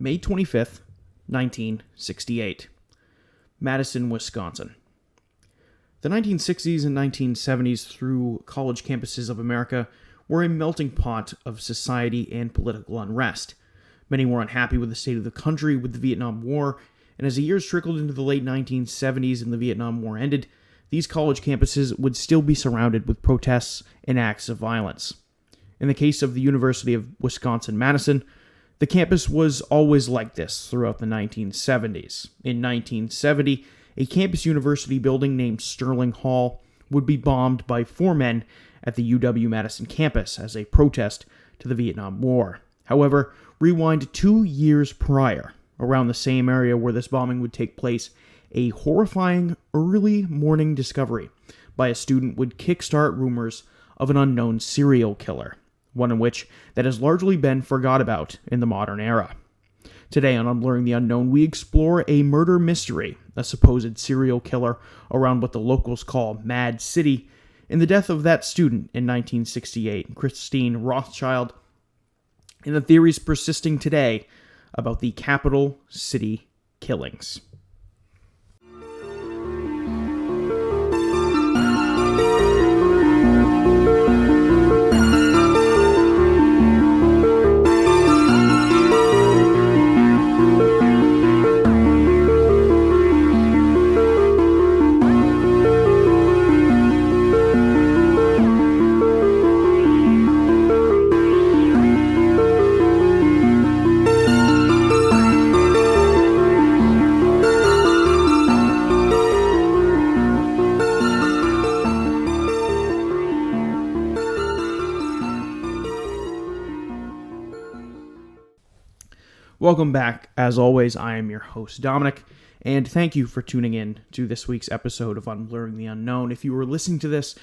May 25th, 1968. Madison, Wisconsin. The 1960s and 1970s through college campuses of America were a melting pot of society and political unrest. Many were unhappy with the state of the country with the Vietnam War, and as the years trickled into the late 1970s and the Vietnam War ended, these college campuses would still be surrounded with protests and acts of violence. In the case of the University of Wisconsin-Madison, the campus was always like this throughout the 1970s. In 1970, a campus university building named Sterling Hall would be bombed by 4 men at the UW-Madison campus as a protest to the Vietnam War. However, rewind 2 years prior, around the same area where this bombing would take place, a horrifying early morning discovery by a student would kickstart rumors of an unknown serial killer, one in which that has largely been forgot about in the modern era. Today on Unblurring the Unknown, we explore a murder mystery, a supposed serial killer around what the locals call Mad City, and the death of that student in 1968, Christine Rothschild, and the theories persisting today about the capital city killings. Welcome back. As always, I am your host, Dominic, and thank you for tuning in to this week's episode of Unblurring the Unknown. If you're listening to this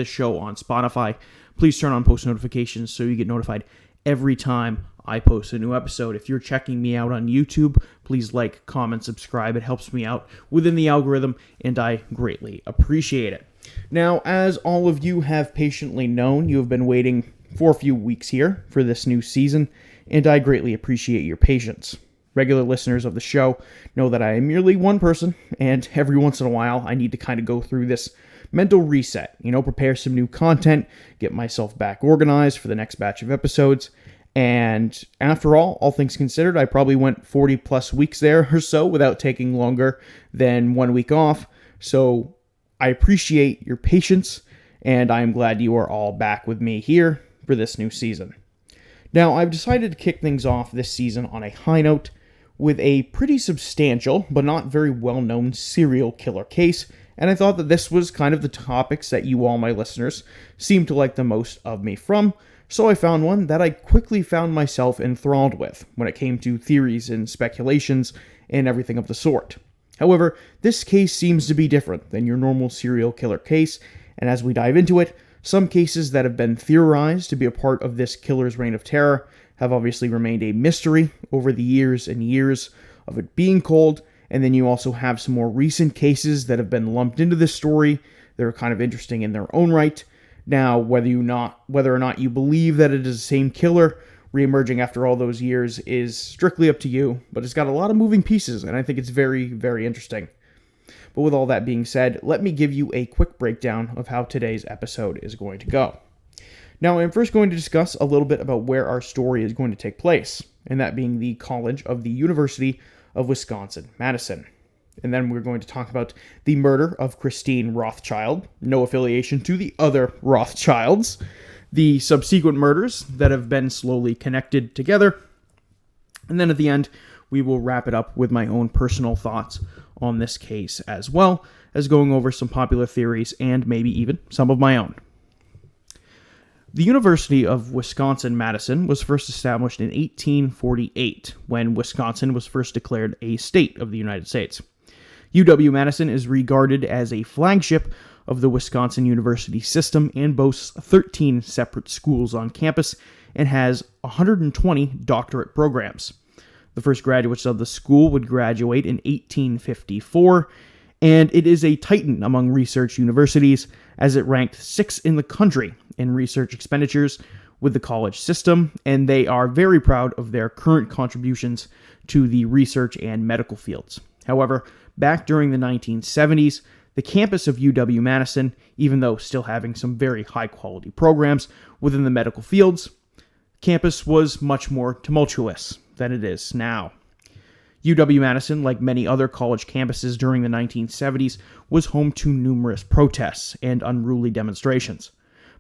show on Spotify, please turn on post notifications so you get notified every time I post a new episode. If you're checking me out on YouTube, please like, comment, subscribe. It helps me out within the algorithm, and I greatly appreciate it. Now, as all of you have patiently known, you have been waiting for a few weeks here for this new season, and I greatly appreciate your patience. Regular listeners of the show know that I am merely one person, and every once in a while I need to kind of go through this mental reset, prepare some new content, get myself back organized for the next batch of episodes, and after all things considered, I probably went 40 plus weeks there or so without taking longer than 1 week off, so I appreciate your patience, and I am glad you are all back with me here for this new season. Now, I've decided to kick things off this season on a high note with a pretty substantial, but not very well-known serial killer case, and I thought that this was kind of the topics that you all, my listeners, seem to like the most of me from, so I found one that I quickly found myself enthralled with when it came to theories and speculations and everything of the sort. However, this case seems to be different than your normal serial killer case, and as we dive into it, some cases that have been theorized to be a part of this killer's reign of terror have obviously remained a mystery over the years and years of it being cold, and then you also have some more recent cases that have been lumped into this story that are kind of interesting in their own right. Now, whether or not you believe that it is the same killer reemerging after all those years is strictly up to you, but it's got a lot of moving pieces, and I think it's very, very interesting. But with all that being said, let me give you a quick breakdown of how today's episode is going to go. Now, I'm first going to discuss a little bit about where our story is going to take place, and that being the college of the University of Wisconsin-Madison. And then we're going to talk about the murder of Christine Rothschild, no affiliation to the other Rothschilds, the subsequent murders that have been slowly connected together, and then at the end, we will wrap it up with my own personal thoughts on this case, as well as going over some popular theories and maybe even some of my own. The University of Wisconsin-Madison was first established in 1848, when Wisconsin was first declared a state of the United States. UW-Madison is regarded as a flagship of the Wisconsin University system and boasts 13 separate schools on campus and has 120 doctorate programs. The first graduates of the school would graduate in 1854, and it is a titan among research universities as it ranked 6th in the country in research expenditures, with the college system, and they are very proud of their current contributions to the research and medical fields. However, back during the 1970s, the campus of UW-Madison, even though still having some very high-quality programs within the medical fields, campus was much more tumultuous than it is now. UW-Madison, like many other college campuses during the 1970s, was home to numerous protests and unruly demonstrations.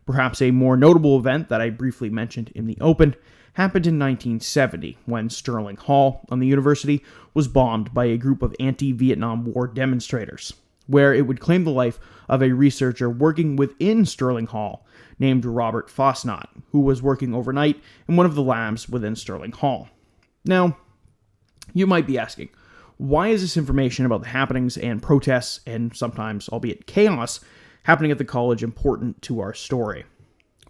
Perhaps a more notable event that I briefly mentioned in the open happened in 1970 when Sterling Hall on the university was bombed by a group of anti-Vietnam War demonstrators, where it would claim the life of a researcher working within Sterling Hall named Robert Fosnot, who was working overnight in one of the labs within Sterling Hall. Now, you might be asking, why is this information about the happenings and protests, and sometimes, albeit chaos, happening at the college important to our story?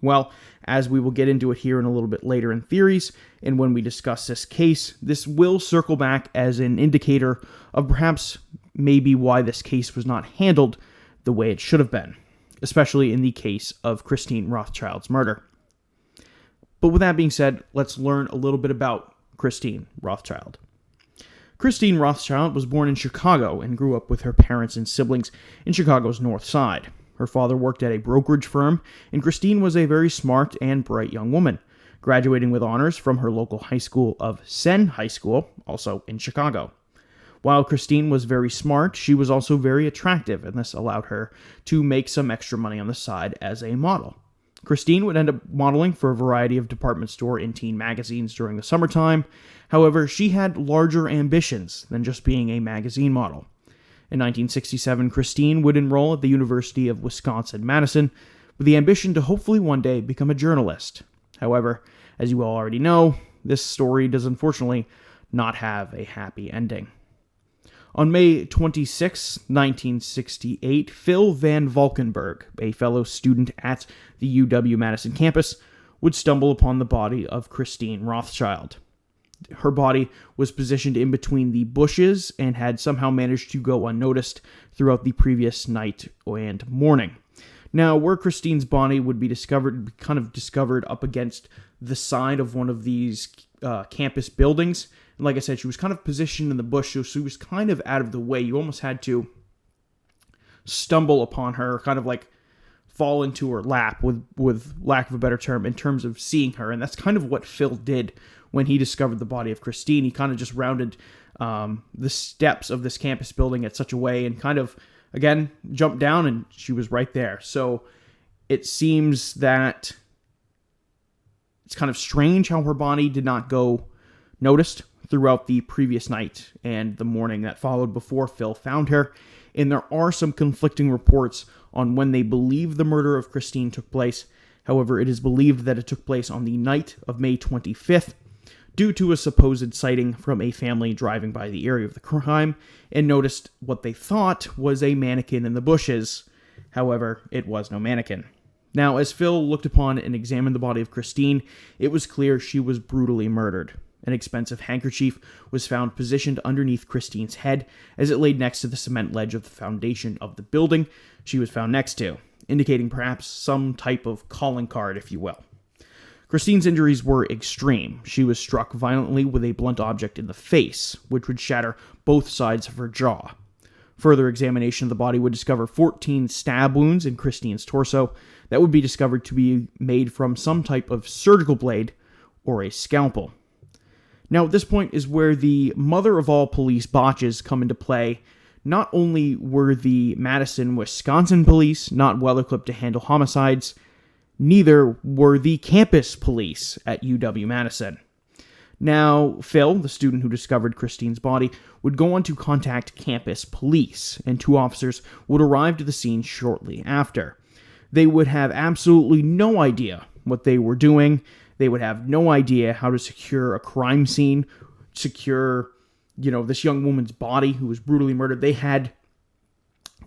Well, as we will get into it here in a little bit later in theories, and when we discuss this case, this will circle back as an indicator of perhaps maybe why this case was not handled the way it should have been, especially in the case of Christine Rothschild's murder. But with that being said, let's learn a little bit about Christine Rothschild. Christine Rothschild was born in Chicago and grew up with her parents and siblings in Chicago's North Side. Her father worked at a brokerage firm, and Christine was a very smart and bright young woman, graduating with honors from her local high school of Senn High School, also in Chicago. While Christine was very smart, she was also very attractive, and this allowed her to make some extra money on the side as a model. Christine would end up modeling for a variety of department store and teen magazines during the summertime. However, she had larger ambitions than just being a magazine model. In 1967, Christine would enroll at the University of Wisconsin-Madison with the ambition to hopefully one day become a journalist. However, as you all already know, this story does unfortunately not have a happy ending. On May 26, 1968, Phil Van Valkenburg, a fellow student at the UW-Madison campus, would stumble upon the body of Christine Rothschild. Her body was positioned in between the bushes and had somehow managed to go unnoticed throughout the previous night and morning. Now, where Christine's body would be discovered, up against the side of one of these campus buildings. And like I said, she was kind of positioned in the bush, so she was kind of out of the way. You almost had to stumble upon her, kind of like fall into her lap, with lack of a better term, in terms of seeing her. And that's kind of what Phil did when he discovered the body of Christine. He kind of just rounded the steps of this campus building at such a way and kind of, again, jumped down, and she was right there. So it seems that it's kind of strange how her body did not go noticed throughout the previous night and the morning that followed before Phil found her. And there are some conflicting reports on when they believe the murder of Christine took place. However, it is believed that it took place on the night of May 25th due to a supposed sighting from a family driving by the area of the crime and noticed what they thought was a mannequin in the bushes. However, it was no mannequin. Now, as Phil looked upon and examined the body of Christine, it was clear she was brutally murdered. An expensive handkerchief was found positioned underneath Christine's head as it laid next to the cement ledge of the foundation of the building she was found next to, indicating perhaps some type of calling card, if you will. Christine's injuries were extreme. She was struck violently with a blunt object in the face, which would shatter both sides of her jaw. Further examination of the body would discover 14 stab wounds in Christine's torso that would be discovered to be made from some type of surgical blade or a scalpel. Now, at this point is where the mother of all police botches come into play. Not only were the Madison, Wisconsin police not well equipped to handle homicides, neither were the campus police at UW-Madison. Now, Phil, the student who discovered Christine's body, would go on to contact campus police, and 2 officers would arrive to the scene shortly after. They would have absolutely no idea what they were doing. They would have no idea how to secure a crime scene, secure, this young woman's body who was brutally murdered. They had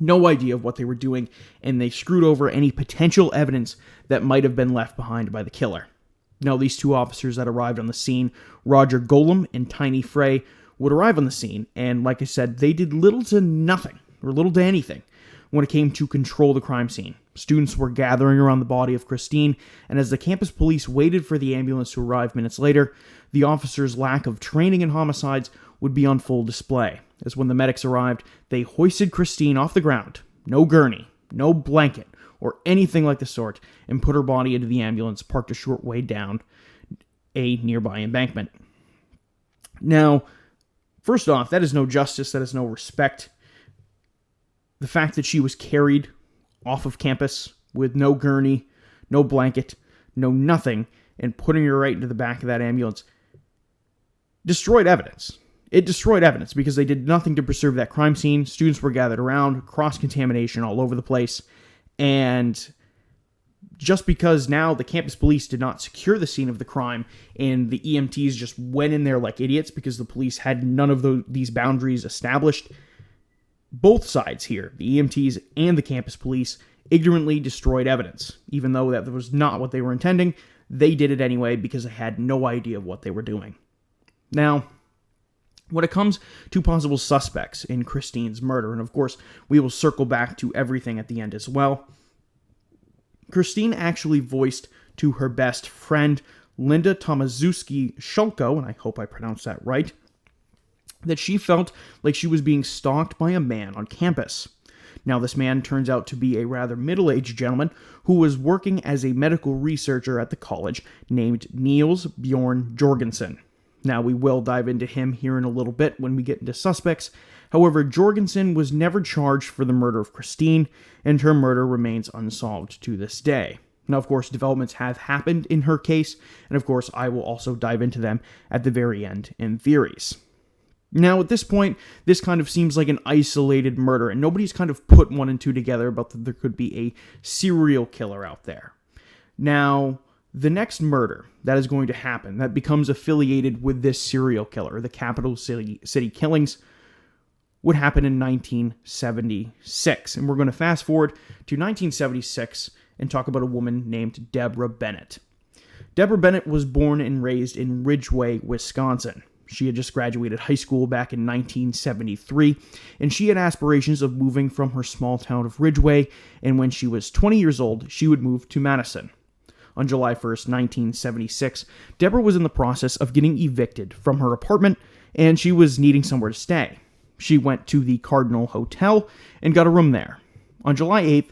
no idea of what they were doing, and they screwed over any potential evidence that might have been left behind by the killer. Now, these 2 officers that arrived on the scene, Roger Golem and Tiny Frey, would arrive on the scene, and like I said, they did little to nothing, or little to anything, when it came to control the crime scene. Students were gathering around the body of Christine, and as the campus police waited for the ambulance to arrive minutes later, the officers' lack of training in homicides would be on full display, as when the medics arrived, they hoisted Christine off the ground, no gurney, no blanket, or anything like the sort, and put her body into the ambulance parked a short way down a nearby embankment. Now, first off, that is no justice, that is no respect. The fact that she was carried off of campus with no gurney, no blanket, no nothing, and putting her right into the back of that ambulance destroyed evidence. It destroyed evidence because they did nothing to preserve that crime scene. Students were gathered around, cross-contamination all over the place, and just because now the campus police did not secure the scene of the crime and the EMTs just went in there like idiots because the police had none of these boundaries established, both sides here, the EMTs and the campus police, ignorantly destroyed evidence. Even though that was not what they were intending, they did it anyway because they had no idea of what they were doing. Now, when it comes to possible suspects in Christine's murder, and of course, we will circle back to everything at the end as well, Christine actually voiced to her best friend, Linda Tomaszewski-Szulko, and I hope I pronounced that right, that she felt like she was being stalked by a man on campus. Now, this man turns out to be a rather middle-aged gentleman who was working as a medical researcher at the college named Niels Bjorn Jorgensen. Now, we will dive into him here in a little bit when we get into suspects. However, Jorgensen was never charged for the murder of Christine, and her murder remains unsolved to this day. Now, of course, developments have happened in her case, and of course, I will also dive into them at the very end in theories. Now, at this point, this kind of seems like an isolated murder, and nobody's kind of put one and two together about that there could be a serial killer out there. Now, the next murder that is going to happen that becomes affiliated with this serial killer, the capital city killings, would happen in 1976. And we're going to fast forward to 1976 and talk about a woman named Deborah Bennett. Deborah Bennett was born and raised in Ridgway, Wisconsin. She had just graduated high school back in 1973, and she had aspirations of moving from her small town of Ridgway, and when she was 20 years old, she would move to Madison. On July 1st, 1976, Deborah was in the process of getting evicted from her apartment, and she was needing somewhere to stay. She went to the Cardinal Hotel and got a room there. On July 8th,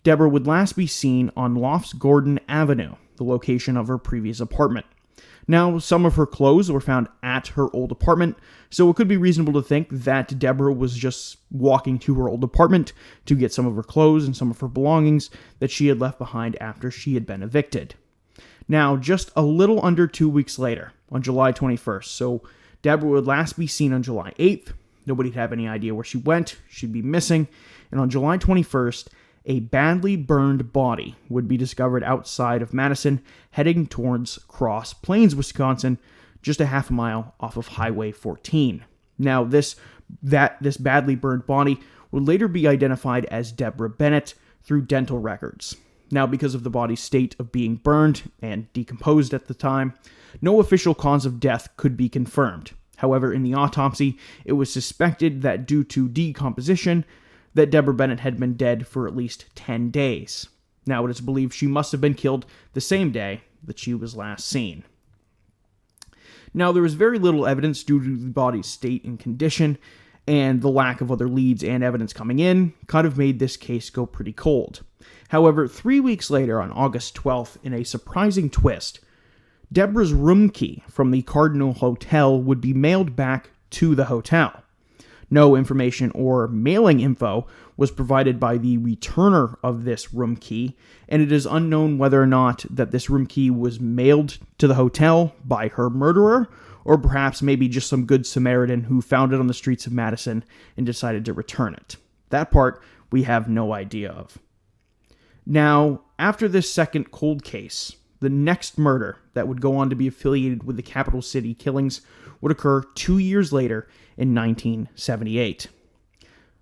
Deborah would last be seen on Lofts Gordon Avenue, the location of her previous apartment. Now, some of her clothes were found at her old apartment, so it could be reasonable to think that Deborah was just walking to her old apartment to get some of her clothes and some of her belongings that she had left behind after she had been evicted. Now, just a little under 2 weeks later, on July 21st, so Deborah would last be seen on July 8th. Nobody'd have any idea where she went. She'd be missing. And on July 21st, a badly burned body would be discovered outside of Madison, heading towards Cross Plains, Wisconsin, just a half a mile off of Highway 14. Now, this badly burned body would later be identified as Deborah Bennett through dental records. Now, because of the body's state of being burned and decomposed at the time, no official cause of death could be confirmed. However, in the autopsy, it was suspected that due to decomposition, that Deborah Bennett had been dead for at least 10 days. Now, it is believed she must have been killed the same day that she was last seen. Now, there was very little evidence due to the body's state and condition, and the lack of other leads and evidence coming in kind of made this case go pretty cold. However, 3 weeks later, on August 12th, in a surprising twist, Deborah's room key from the Cardinal Hotel would be mailed back to the hotel. No information or mailing info was provided by the returner of this room key, and it is unknown whether or not that this room key was mailed to the hotel by her murderer, or perhaps maybe just some good Samaritan who found it on the streets of Madison and decided to return it. That part we have no idea of. Now, after this second cold case, the next murder that would go on to be affiliated with the capital city killings would occur 2 years later in 1978.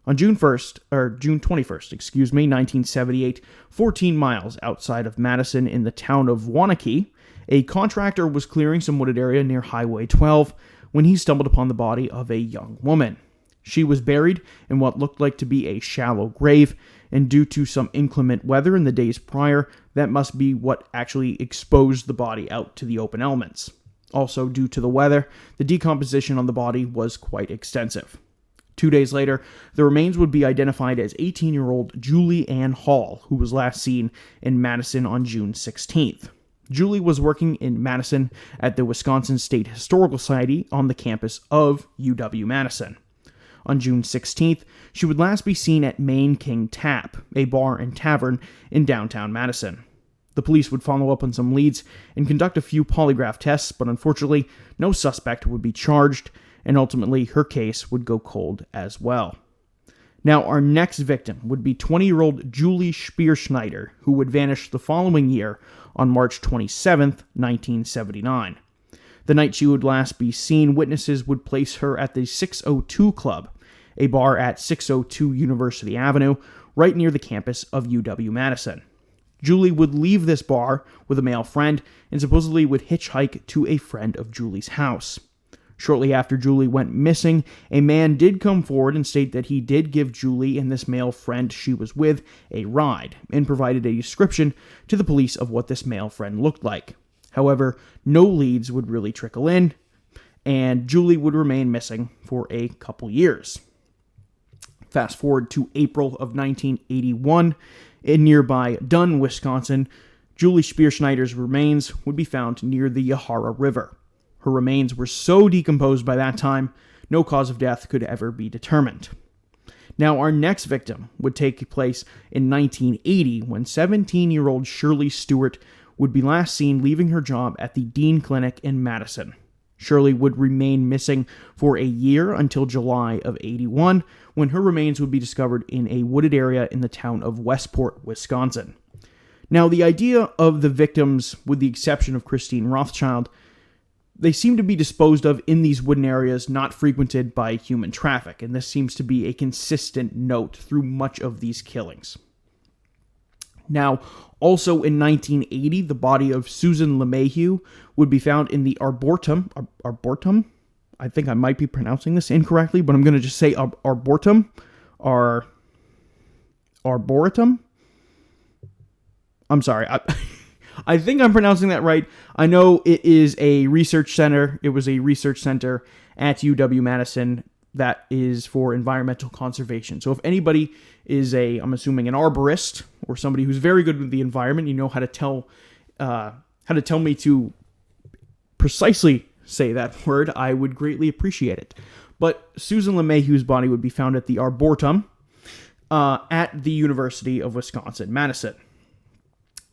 On June 21st, 1978, 14 miles outside of Madison in the town of Waunakee, a contractor was clearing some wooded area near Highway 12 when he stumbled upon the body of a young woman. She was buried in what looked like to be a shallow grave, and due to some inclement weather in the days prior, that must be what actually exposed the body out to the open elements. Also, due to the weather, the decomposition on the body was quite extensive. 2 days later, the remains would be identified as 18-year-old Julie Ann Hall, who was last seen in Madison on June 16th. Julie was working in Madison at the Wisconsin State Historical Society on the campus of UW-Madison. On June 16th, she would last be seen at Maine King Tap, a bar and tavern in downtown Madison. The police would follow up on some leads and conduct a few polygraph tests, but unfortunately, no suspect would be charged, and ultimately her case would go cold as well. Now, our next victim would be 20-year-old Julie Spearschneider, who would vanish the following year on March 27th, 1979. The night she would last be seen, witnesses would place her at the 602 Club, a bar at 602 University Avenue, right near the campus of UW-Madison. Julie would leave this bar with a male friend and supposedly would hitchhike to a friend of Julie's house. Shortly after Julie went missing, a man did come forward and state that he did give Julie and this male friend she was with a ride, and provided a description to the police of what this male friend looked like. However, no leads would really trickle in, and Julie would remain missing for a couple years. Fast forward to April of 1981, in nearby Dunn, Wisconsin, Julie Spearschneider's remains would be found near the Yahara River. Her remains were so decomposed by that time, no cause of death could ever be determined. Now, our next victim would take place in 1980 when 17-year-old Shirley Stewart would be last seen leaving her job at the Dean Clinic in Madison. Shirley would remain missing for a year until July of 81, when her remains would be discovered in a wooded area in the town of Westport, Wisconsin. Now, the idea of the victims, with the exception of Christine Rothschild, they seem to be disposed of in these wooden areas not frequented by human traffic, and this seems to be a consistent note through much of these killings. Now, also in 1980, the body of Susan LeMahieu would be found in the Arboretum. I think I might be pronouncing this incorrectly, but I'm going to just say Arboretum. Arboretum? I'm sorry. I think I'm pronouncing that right. I know it is a research center. It was a research center at UW-Madison that is for environmental conservation. So if anybody is I'm assuming an arborist or somebody who's very good with the environment, you know how to tell me to precisely say that word, I would greatly appreciate it. But Susan LeMahieu's body would be found at the Arboretum at the University of Wisconsin-Madison.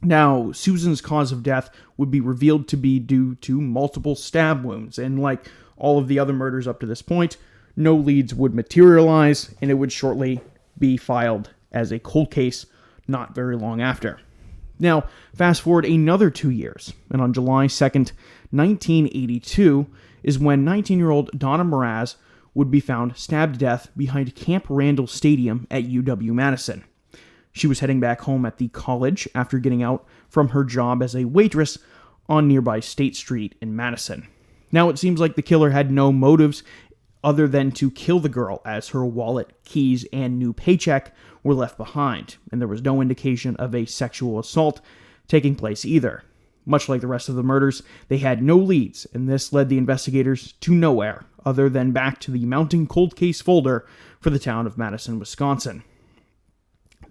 Now, Susan's cause of death would be revealed to be due to multiple stab wounds, and like all of the other murders up to this point, no leads would materialize, and it would shortly be filed as a cold case not very long after. Now, fast forward another 2 years, and on July 2nd, 1982, is when 19-year-old Donna Mraz would be found stabbed to death behind Camp Randall Stadium at UW-Madison. She was heading back home at the college after getting out from her job as a waitress on nearby State Street in Madison. Now, it seems like the killer had no motives other than to kill the girl, as her wallet, keys, and new paycheck were left behind, and there was no indication of a sexual assault taking place either. Much like the rest of the murders, they had no leads, and this led the investigators to nowhere other than back to the mounting cold case folder for the town of Madison, Wisconsin.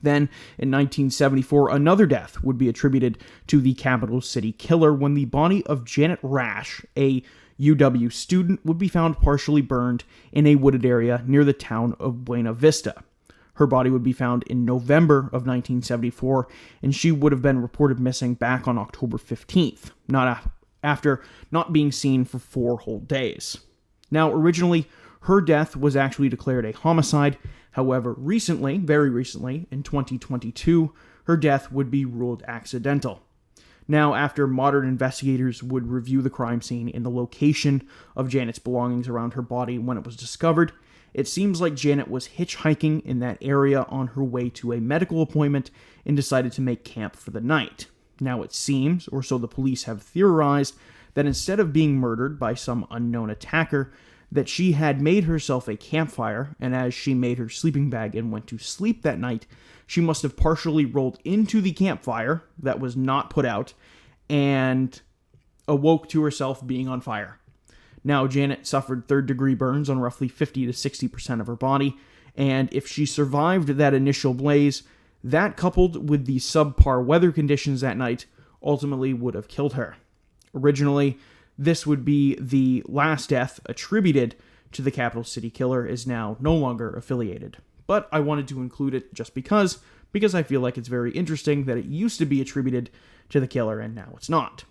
Then, in 1974, another death would be attributed to the capital city killer when the body of Janet Rash, a UW student, would be found partially burned in a wooded area near the town of Buena Vista. Her body would be found in November of 1974, and she would have been reported missing back on October 15th, after not being seen for 4 whole days. Now, originally, her death was actually declared a homicide. However, recently, very recently, in 2022, her death would be ruled accidental. Now, after modern investigators would review the crime scene and the location of Janet's belongings around her body when it was discovered, it seems like Janet was hitchhiking in that area on her way to a medical appointment and decided to make camp for the night. Now, it seems, or so the police have theorized, that instead of being murdered by some unknown attacker, that she had made herself a campfire, and as she made her sleeping bag and went to sleep that night, she must have partially rolled into the campfire that was not put out and awoke to herself being on fire. Now, Janet suffered third-degree burns on roughly 50 to 60% of her body, and if she survived that initial blaze, that coupled with the subpar weather conditions that night ultimately would have killed her. Originally, this would be the last death attributed to the capital city killer, is now no longer affiliated. But I wanted to include it just because I feel like it's very interesting that it used to be attributed to the killer and now it's not.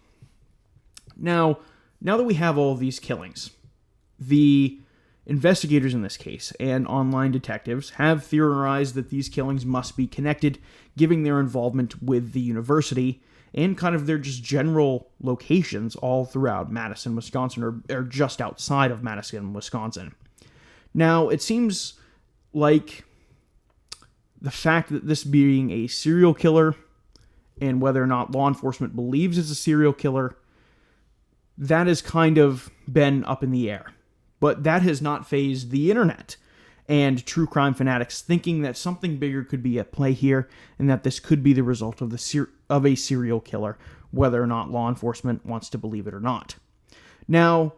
Now that we have all of these killings, the investigators in this case and online detectives have theorized that these killings must be connected, given their involvement with the university and kind of their just general locations all throughout Madison, Wisconsin, or just outside of Madison, Wisconsin. Now, it seems like the fact that this being a serial killer and whether or not law enforcement believes it's a serial killer, that has kind of been up in the air. But that has not fazed the internet and true crime fanatics, thinking that something bigger could be at play here and that this could be the result of a serial killer, whether or not law enforcement wants to believe it or not. Now,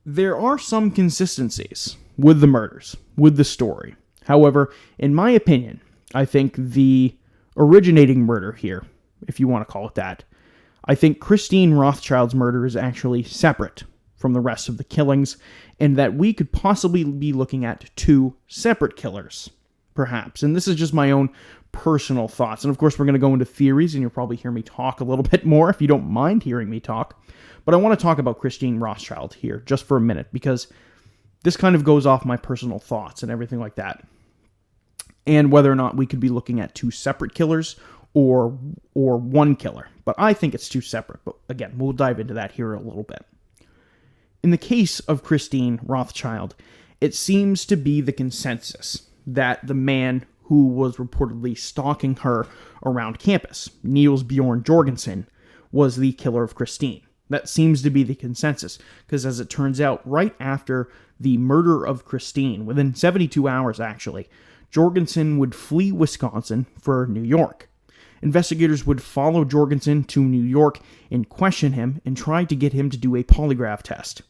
there are some consistencies with the murders, with the story. However, in my opinion, I think the originating murder here, if you want to call it that, I think Christine Rothschild's murder is actually separate from the rest of the killings, and that we could possibly be looking at two separate killers, perhaps. And this is just my own personal thoughts. And of course, we're going to go into theories, and you'll probably hear me talk a little bit more if you don't mind hearing me talk. But I want to talk about Christine Rothschild here just for a minute, because this kind of goes off my personal thoughts and everything like that. And whether or not we could be looking at two separate killers or one killer. But I think it's two separate. But again, we'll dive into that here a little bit. In the case of Christine Rothschild, it seems to be the consensus that the man who was reportedly stalking her around campus, Niels Bjorn Jorgensen, was the killer of Christine. That seems to be the consensus, because as it turns out, right after the murder of Christine, within 72 hours actually, Jorgensen would flee Wisconsin for New York. Investigators would follow Jorgensen to New York and question him and try to get him to do a polygraph test.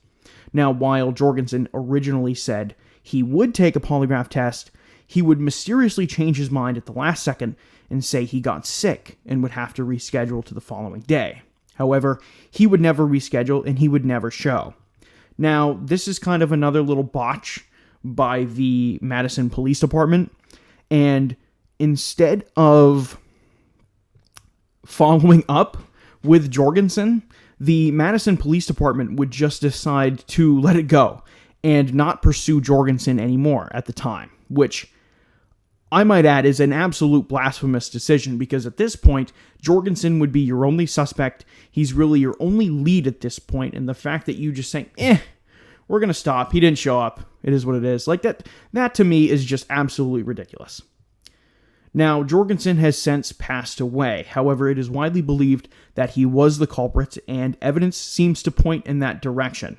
Now, while Jorgensen originally said he would take a polygraph test, he would mysteriously change his mind at the last second and say he got sick and would have to reschedule to the following day. However, he would never reschedule and he would never show. Now, this is kind of another little botch by the Madison Police Department, and instead of following up with Jorgensen, the Madison Police Department would just decide to let it go and not pursue Jorgensen anymore at the time, which I might add is an absolute blasphemous decision, because at this point, Jorgensen would be your only suspect. He's really your only lead at this point, and the fact that you just say, we're going to stop, he didn't show up, it is what it is, like that to me is just absolutely ridiculous. Now, Jorgensen has since passed away. However, it is widely believed that he was the culprit, and evidence seems to point in that direction.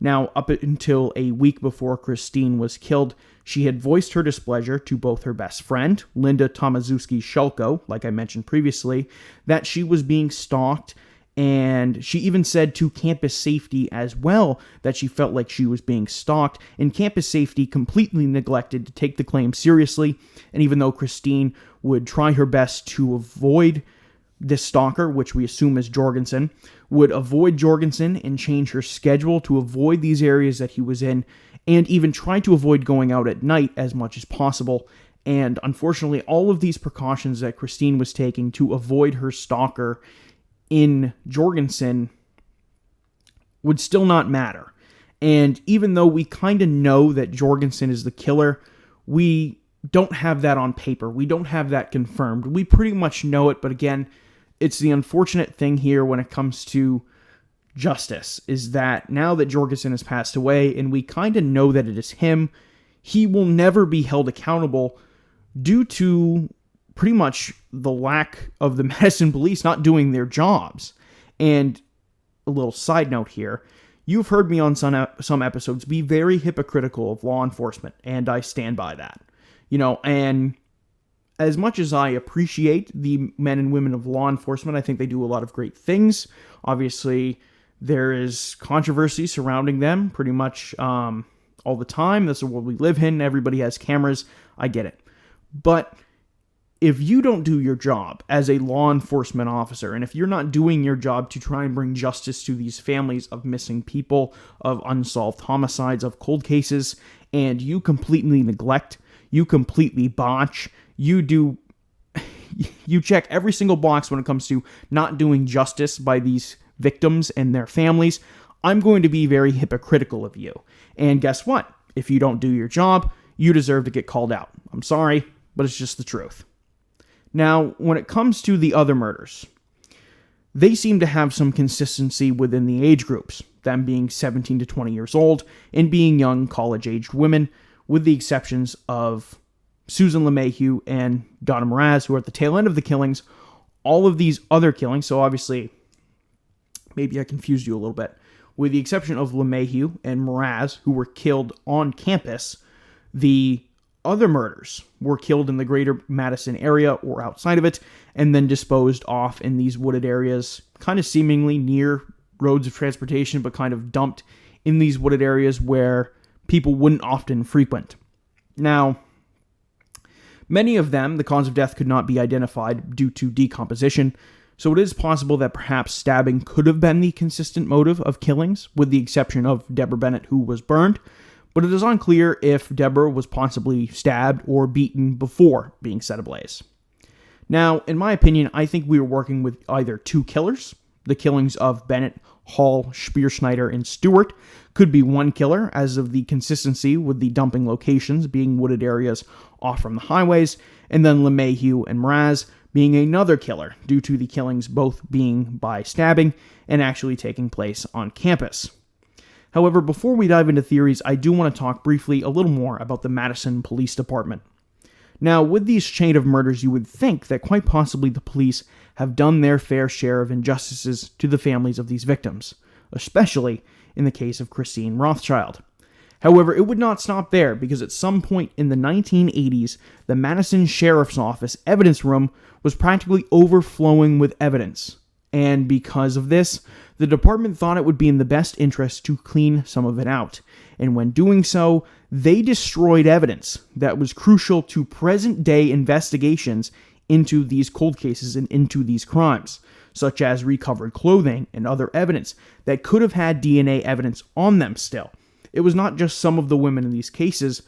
Now, up until a week before Christine was killed, she had voiced her displeasure to both her best friend, Linda Tomaszewski-Szulko, like I mentioned previously, that she was being stalked, and she even said to campus safety as well that she felt like she was being stalked, and campus safety completely neglected to take the claim seriously. And even though Christine would try her best to avoid this stalker, which we assume is Jorgensen, would avoid Jorgensen and change her schedule to avoid these areas that he was in, and even try to avoid going out at night as much as possible. And unfortunately, all of these precautions that Christine was taking to avoid her stalker in Jorgensen would still not matter. And even though we kind of know that Jorgensen is the killer, we don't have that on paper. We don't have that confirmed. We pretty much know it, but again, it's the unfortunate thing here when it comes to justice, is that now that Jorgensen has passed away and we kind of know that it is him, he will never be held accountable due to pretty much the lack of the Madison police not doing their jobs. And a little side note here, You've heard me on some episodes be very hypocritical of law enforcement, and I stand by that. And as much as I appreciate the men and women of law enforcement, I think they do a lot of great things. Obviously, there is controversy surrounding them pretty much all the time. That's the world we live in. Everybody has cameras. I get it. But if you don't do your job as a law enforcement officer, and if you're not doing your job to try and bring justice to these families of missing people, of unsolved homicides, of cold cases, and you completely neglect, you completely botch, you check every single box when it comes to not doing justice by these victims and their families, I'm going to be very hypocritical of you. And guess what? If you don't do your job, you deserve to get called out. I'm sorry, but it's just the truth. Now, when it comes to the other murders, they seem to have some consistency within the age groups, them being 17 to 20 years old and being young college-aged women, with the exceptions of Susan LeMahieu and Donna Mraz, who are at the tail end of the killings. All of these other killings, so obviously, maybe I confused you a little bit, with the exception of LeMahieu and Mraz, who were killed on campus, the other murders were killed in the greater Madison area or outside of it, and then disposed off in these wooded areas, kind of seemingly near roads of transportation, but kind of dumped in these wooded areas where people wouldn't often frequent. Now, many of them, the cause of death could not be identified due to decomposition, so it is possible that perhaps stabbing could have been the consistent motive of killings, with the exception of Deborah Bennett, who was burned, but it is unclear if Deborah was possibly stabbed or beaten before being set ablaze. Now, in my opinion, I think we were working with either two killers. The killings of Bennett, Hall, Spearschneider, and Stewart could be one killer, as of the consistency with the dumping locations being wooded areas off from the highways, and then LeMahieu and Mraz being another killer, due to the killings both being by stabbing and actually taking place on campus. However, before we dive into theories, I do want to talk briefly a little more about the Madison Police Department. Now, with these chain of murders, you would think that quite possibly the police have done their fair share of injustices to the families of these victims, especially in the case of Christine Rothschild. However, it would not stop there, because at some point in the 1980s, the Madison Sheriff's Office evidence room was practically overflowing with evidence. And because of this, the department thought it would be in the best interest to clean some of it out. And when doing so, they destroyed evidence that was crucial to present-day investigations into these cold cases and into these crimes, such as recovered clothing and other evidence that could have had DNA evidence on them still. It was not just some of the women in these cases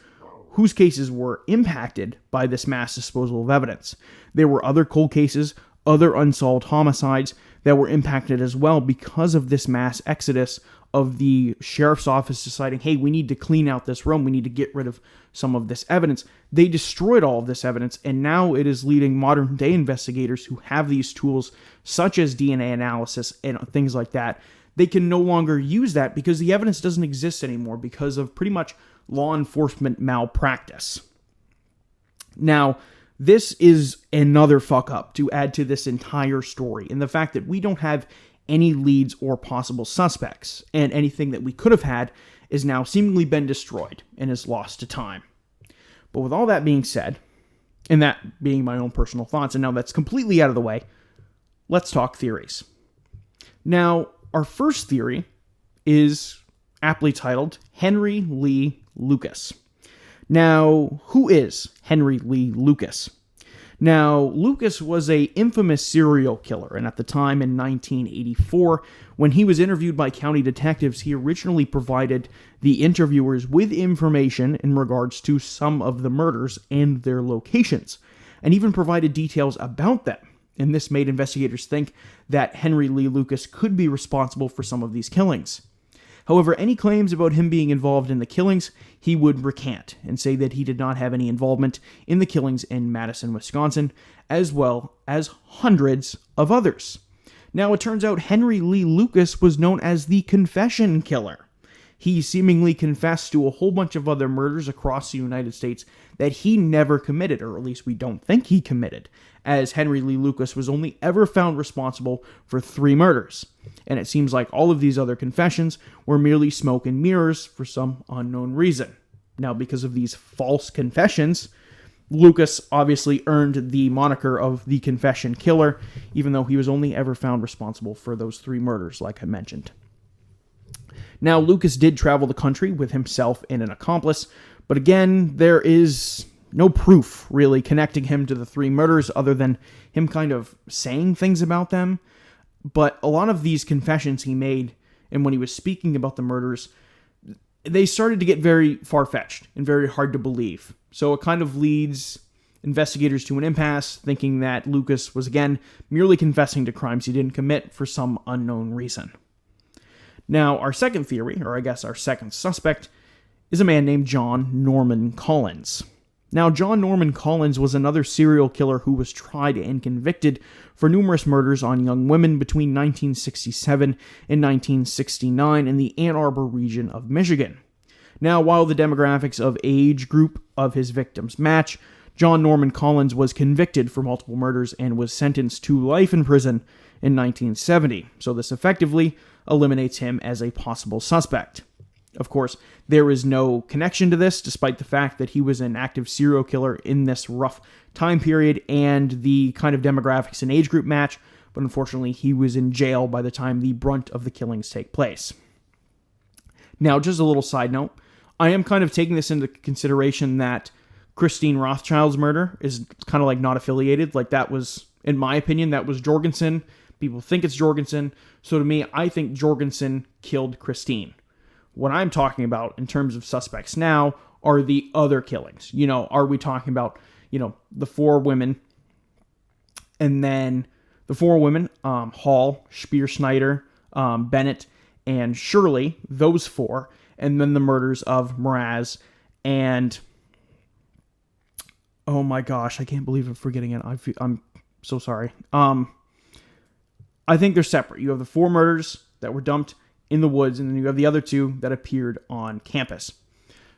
whose cases were impacted by this mass disposal of evidence. There were other cold cases, other unsolved homicides that were impacted as well because of this mass exodus of the sheriff's office deciding, hey, we need to clean out this room, we need to get rid of some of this evidence. They destroyed all of this evidence, and now it is leading modern day investigators who have these tools, such as DNA analysis and things like that. They can no longer use that because the evidence doesn't exist anymore because of pretty much law enforcement malpractice. Now, this is another fuck up to add to this entire story, and the fact that we don't have any leads or possible suspects, and anything that we could have had is now seemingly been destroyed and is lost to time. But with all that being said, and that being my own personal thoughts, and now that's completely out of the way, let's talk theories. Now, our first theory is aptly titled Henry Lee Lucas. Now, who is Henry Lee Lucas? Now, Lucas was an infamous serial killer, and at the time in 1984, when he was interviewed by county detectives, he originally provided the interviewers with information in regards to some of the murders and their locations, and even provided details about them. And this made investigators think that Henry Lee Lucas could be responsible for some of these killings. However, any claims about him being involved in the killings, he would recant and say that he did not have any involvement in the killings in Madison, Wisconsin, as well as hundreds of others. Now, it turns out Henry Lee Lucas was known as the Confession Killer. He seemingly confessed to a whole bunch of other murders across the United States that he never committed, or at least we don't think he committed, as Henry Lee Lucas was only ever found responsible for 3 murders. And it seems like all of these other confessions were merely smoke and mirrors for some unknown reason. Now, because of these false confessions, Lucas obviously earned the moniker of the confession killer, even though he was only ever found responsible for those 3 murders, like I mentioned. Now, Lucas did travel the country with himself and an accomplice, but again, there is no proof really connecting him to the 3 murders other than him kind of saying things about them. But a lot of these confessions he made, and when he was speaking about the murders, they started to get very far-fetched and very hard to believe. So it kind of leads investigators to an impasse, thinking that Lucas was, again, merely confessing to crimes he didn't commit for some unknown reason. Now, our second theory, or I guess our second suspect, is a man named John Norman Collins. Now, John Norman Collins was another serial killer who was tried and convicted for numerous murders on young women between 1967 and 1969 in the Ann Arbor region of Michigan. Now, while the demographics of age group of his victims match, John Norman Collins was convicted for multiple murders and was sentenced to life in prison in 1970. So this effectively eliminates him as a possible suspect. Of course, there is no connection to this, despite the fact that he was an active serial killer in this rough time period and the kind of demographics and age group match, but unfortunately he was in jail by the time the brunt of the killings take place. Now, just a little side note, I am kind of taking this into consideration that Christine Rothschild's murder is kind of like not affiliated. Like that was, in my opinion, that was Jorgensen. People think it's Jorgensen. So to me, I think Jorgensen killed Christine. What I'm talking about in terms of suspects now are the other killings. Are we talking about, the 4 women and then the 4 women, Hall, Spear-Schneider, Bennett, and Shirley, those 4, and then the murders of Mraz and, oh my gosh, I can't believe I'm forgetting it. I'm so sorry. I think they're separate. You have the 4 murders that were dumped in the woods, and then you have the other 2 that appeared on campus.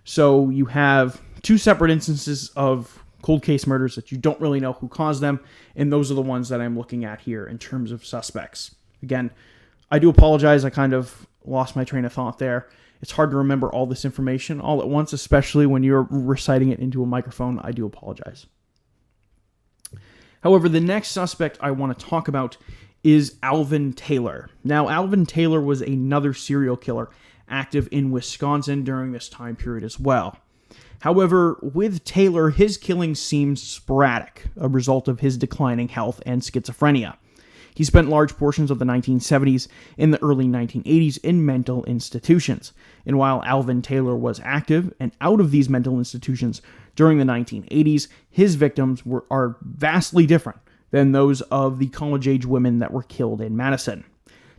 So you have 2 separate instances of cold case murders that you don't really know who caused them, and those are the ones that I'm looking at here in terms of suspects. Again, I do apologize. I kind of lost my train of thought there. It's hard to remember all this information all at once, especially when you're reciting it into a microphone. I do apologize. However, the next suspect I want to talk about is Alvin Taylor. Now, Alvin Taylor was another serial killer active in Wisconsin during this time period as well. However, with Taylor, his killings seemed sporadic, a result of his declining health and schizophrenia. He spent large portions of the 1970s and the early 1980s in mental institutions. And while Alvin Taylor was active and out of these mental institutions during the 1980s, his victims are vastly different than those of the college-age women that were killed in Madison.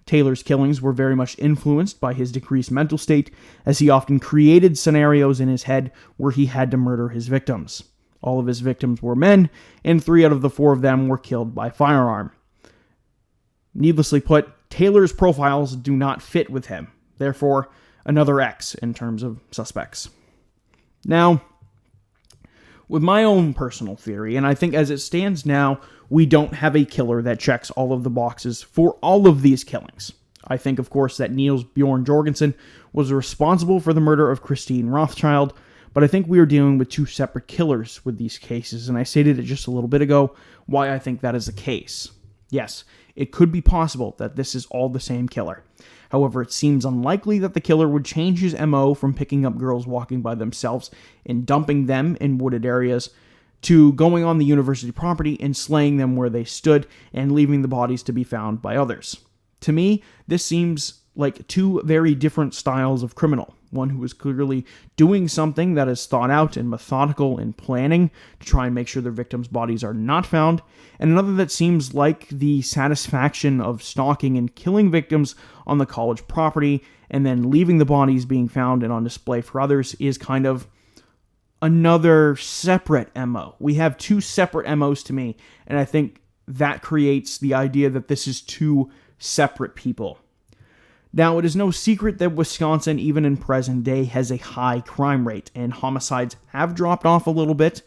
Taylor's killings were very much influenced by his decreased mental state, as he often created scenarios in his head where he had to murder his victims. All of his victims were men, and 3 out of the 4 of them were killed by firearm. Needlessly put, Taylor's profiles do not fit with him. Therefore, another X in terms of suspects. Now, with my own personal theory, and I think as it stands now, we don't have a killer that checks all of the boxes for all of these killings. I think, of course, that Niels Bjorn Jorgensen was responsible for the murder of Christine Rothschild, but I think we are dealing with 2 separate killers with these cases, and I stated it just a little bit ago why I think that is the case. Yes, it could be possible that this is all the same killer. However, it seems unlikely that the killer would change his MO from picking up girls walking by themselves and dumping them in wooded areas to going on the university property and slaying them where they stood and leaving the bodies to be found by others. To me, this seems like 2 very different styles of criminal. One who is clearly doing something that is thought out and methodical in planning to try and make sure their victims' bodies are not found, and another that seems like the satisfaction of stalking and killing victims on the college property and then leaving the bodies being found and on display for others is kind of another separate MO. We have 2 separate MOs to me, and I think that creates the idea that this is 2 separate people. Now, it is no secret that Wisconsin, even in present day, has a high crime rate, and homicides have dropped off a little bit,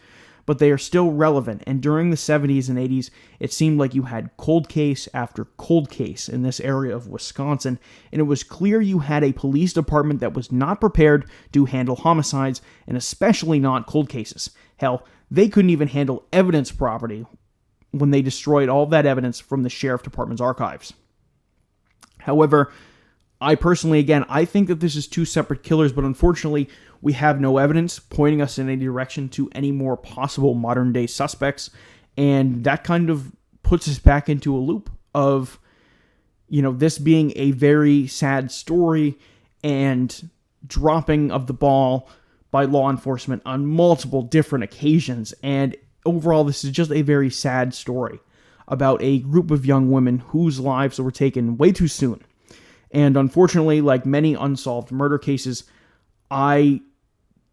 but they are still relevant. And during the 70s and 80s, it seemed like you had cold case after cold case in this area of Wisconsin, and it was clear you had a police department that was not prepared to handle homicides, and especially not cold cases. Hell, they couldn't even handle evidence properly when they destroyed all that evidence from the sheriff department's archives. However, I personally, again, I think that this is two separate killers, but unfortunately, we have no evidence pointing us in any direction to any more possible modern-day suspects, and that kind of puts us back into a loop of, this being a very sad story and dropping of the ball by law enforcement on multiple different occasions, and overall, this is just a very sad story about a group of young women whose lives were taken way too soon. And unfortunately, like many unsolved murder cases, I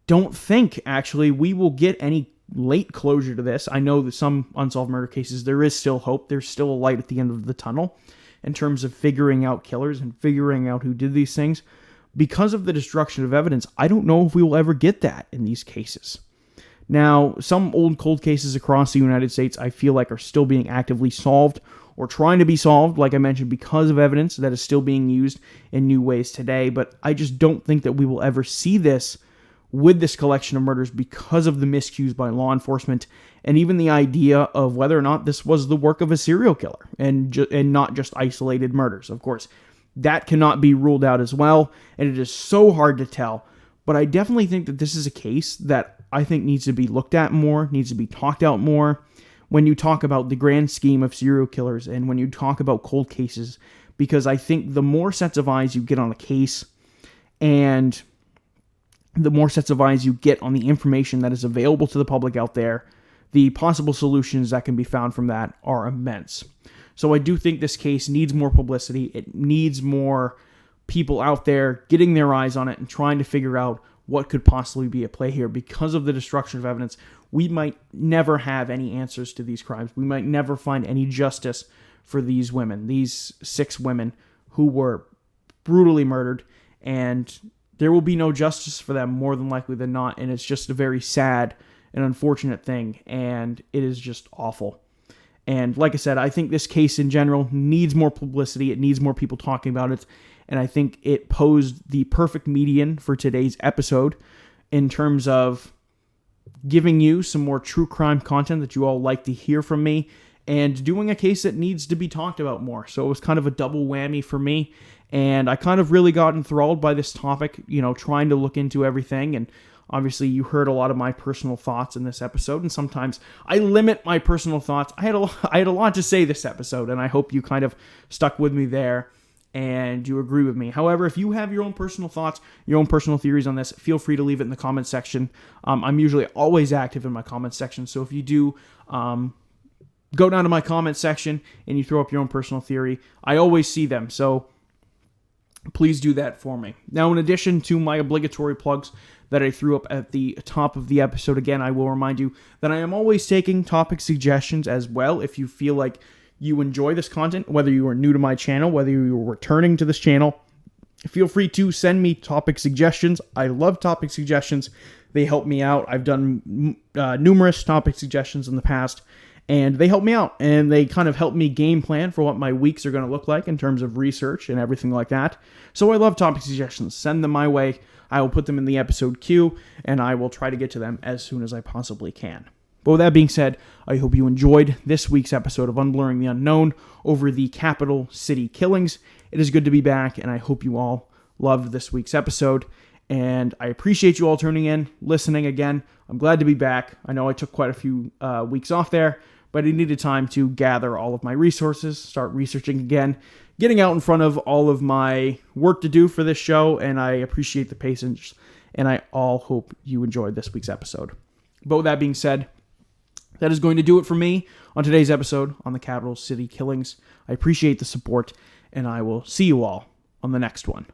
don't think, actually, we will get any late closure to this. I know that some unsolved murder cases, there is still hope. There's still a light at the end of the tunnel in terms of figuring out killers and figuring out who did these things. Because of the destruction of evidence, I don't know if we will ever get that in these cases. Now, some old cold cases across the United States, I feel like, are still being actively solved or trying to be solved, like I mentioned, because of evidence that is still being used in new ways today. But I just don't think that we will ever see this with this collection of murders because of the miscues by law enforcement and even the idea of whether or not this was the work of a serial killer and not just isolated murders. Of course, that cannot be ruled out as well, and it is so hard to tell. But I definitely think that this is a case that I think needs to be looked at more, needs to be talked out more when you talk about the grand scheme of serial killers and when you talk about cold cases, because I think the more sets of eyes you get on a case and the more sets of eyes you get on the information that is available to the public out there, the possible solutions that can be found from that are immense. So I do think this case needs more publicity. It needs more people out there getting their eyes on it and trying to figure out what could possibly be at play here. Because of the destruction of evidence, we might never have any answers to these crimes. We might never find any justice for these women, these 6 women who were brutally murdered, and there will be no justice for them more than likely than not, and it's just a very sad and unfortunate thing, and it is just awful. And like I said, I think this case in general needs more publicity. It needs more people talking about it. And I think it posed the perfect median for today's episode in terms of giving you some more true crime content that you all like to hear from me and doing a case that needs to be talked about more. So it was kind of a double whammy for me. And I kind of really got enthralled by this topic, trying to look into everything. And obviously, you heard a lot of my personal thoughts in this episode, and sometimes I limit my personal thoughts. I had a lot to say this episode, and I hope you kind of stuck with me there and you agree with me. However, if you have your own personal thoughts, your own personal theories on this, feel free to leave it in the comments section. I'm usually always active in my comments section, so if you do go down to my comments section and you throw up your own personal theory, I always see them, so please do that for me. Now, in addition to my obligatory plugs that I threw up at the top of the episode, again, I will remind you that I am always taking topic suggestions as well. If you feel like you enjoy this content, whether you are new to my channel, whether you are returning to this channel, feel free to send me topic suggestions. I love topic suggestions. They help me out. I've done numerous topic suggestions in the past, and they help me out, and they kind of help me game plan for what my weeks are going to look like in terms of research and everything like that. So I love topic suggestions. Send them my way. I will put them in the episode queue, and I will try to get to them as soon as I possibly can. But with that being said, I hope you enjoyed this week's episode of Unblurring the Unknown over the capital city killings. It is good to be back, and I hope you all loved this week's episode. And I appreciate you all tuning in, listening again. I'm glad to be back. I know I took quite a few weeks off there, but I needed time to gather all of my resources, start researching again, getting out in front of all of my work to do for this show, and I appreciate the patience, and I all hope you enjoyed this week's episode. But with that being said, that is going to do it for me on today's episode on the capital city killings. I appreciate the support, and I will see you all on the next one.